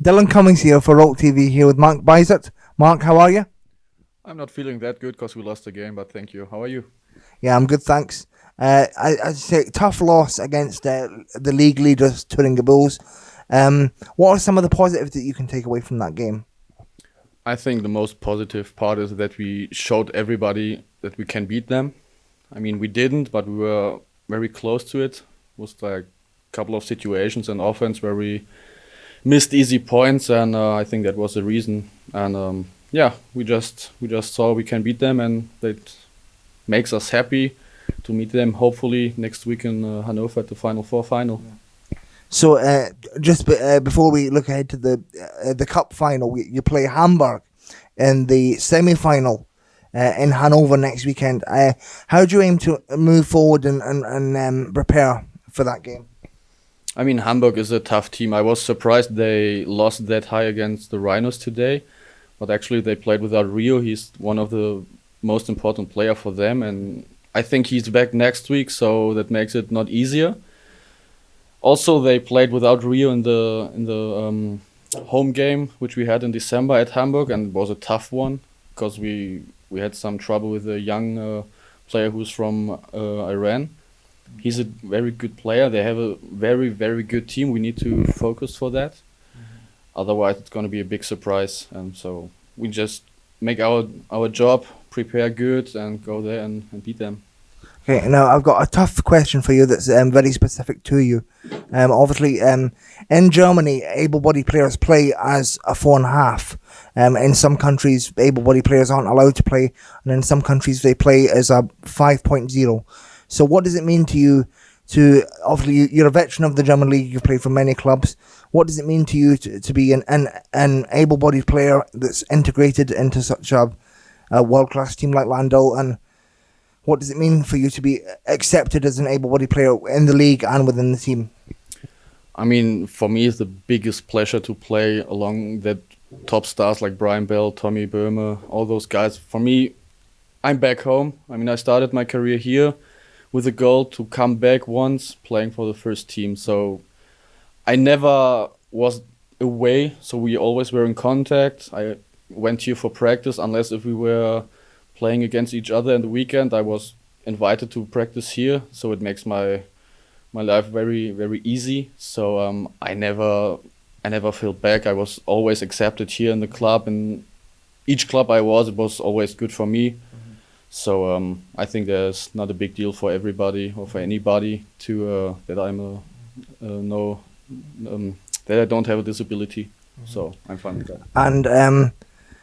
Dylan Cummings here for Rollt TV here with Mark Beiissert. Mark, how are you? I'm not feeling that good because we lost the game, but thank you. How are you? Yeah, I'm good, thanks. I'd say tough loss against the league leaders, Thuringia Bulls. What are some of the positives that you can take away from that game? I think the most positive part is that we showed everybody that we can beat them. I mean, we didn't, but we were very close to it. It was like a couple of situations in offense where we missed easy points, and I think that was the reason. And we just saw we can beat them, and that makes us happy to meet them hopefully next week in Hanover at the Final Four final. So before we look ahead to the cup final, you play Hamburg in the semi-final in Hanover next weekend. How do you aim to move forward and prepare for that game? I mean, Hamburg is a tough team. I was surprised they lost that high against the Rhinos today, but actually they played without Rio. He's one of the most important player for them, and I think he's back next week, so that makes it not easier. Also, they played without Rio in the home game, which we had in December at Hamburg, and it was a tough one because we had some trouble with a young player who's from Iran. He's a very good player. They have a very, very good team. We need to focus for that. Otherwise, it's going to be a big surprise. And so we just make our job, prepare good, and go there and beat them. Okay, now I've got a tough question for you that's very specific to you. Obviously, in Germany, able-bodied players play as a 4.5. In some countries, able-bodied players aren't allowed to play, and in some countries, they play as a 5.0. So what does it mean to you obviously you're a veteran of the German league, you've played for many clubs. What does it mean to you to be an able-bodied player that's integrated into such a world-class team like Lahn-Dill, and what does it mean for you to be accepted as an able-bodied player in the league and within the team? I mean, for me, it's the biggest pleasure to play along that top stars like Brian Bell, Tommy Böhme, all those guys. For me, I'm back home. I mean, I started my career here with a goal to come back once playing for the first team. So I never was away, so we always were in contact. I went here for practice, unless if we were playing against each other in the weekend. I was invited to practice here, so it makes my life very, very easy. So I never feel back. I was always accepted here in the club, and each club it was always good for me. So I think there's not a big deal for everybody or for anybody to that that I don't have a disability. So I'm fine with that. And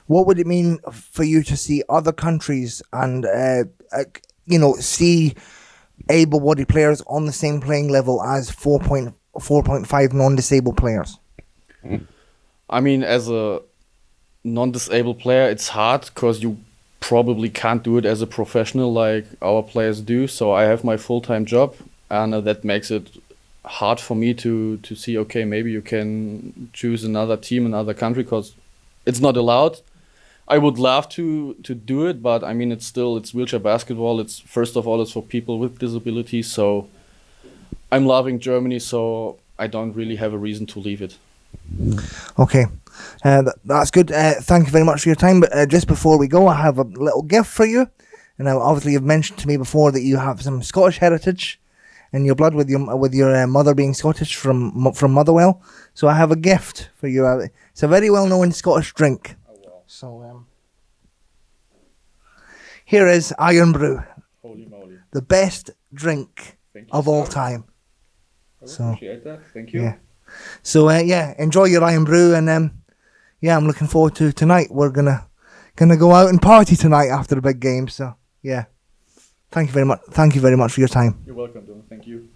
what would it mean for you to see other countries and see able-bodied players on the same playing level as 4.5 non-disabled players? I mean, as a non-disabled player, it's hard because you probably can't do it as a professional like our players do. So I have my full-time job, and that makes it hard for me to see, okay, maybe you can choose another team, another country, because it's not allowed. I would love to do it, but I mean, it's wheelchair basketball. It's first of all, it's for people with disabilities. So I'm loving Germany, so I don't really have a reason to leave it. Okay, that's good. Thank you very much for your time. But just before we go, I have a little gift for you. And obviously, you've mentioned to me before that you have some Scottish heritage in your blood, with your mother being Scottish from Motherwell. So I have a gift for you. It's a very well-known Scottish drink. Oh, wow. So here is Iron Brew. Holy moly! The best drink of all time. I appreciate that. Thank you. Yeah. So enjoy your Iron Brew, and I'm looking forward to tonight. We're gonna go out and party tonight after the big game. So yeah, thank you very much. Thank you very much for your time. You're welcome, Dylan. Thank you.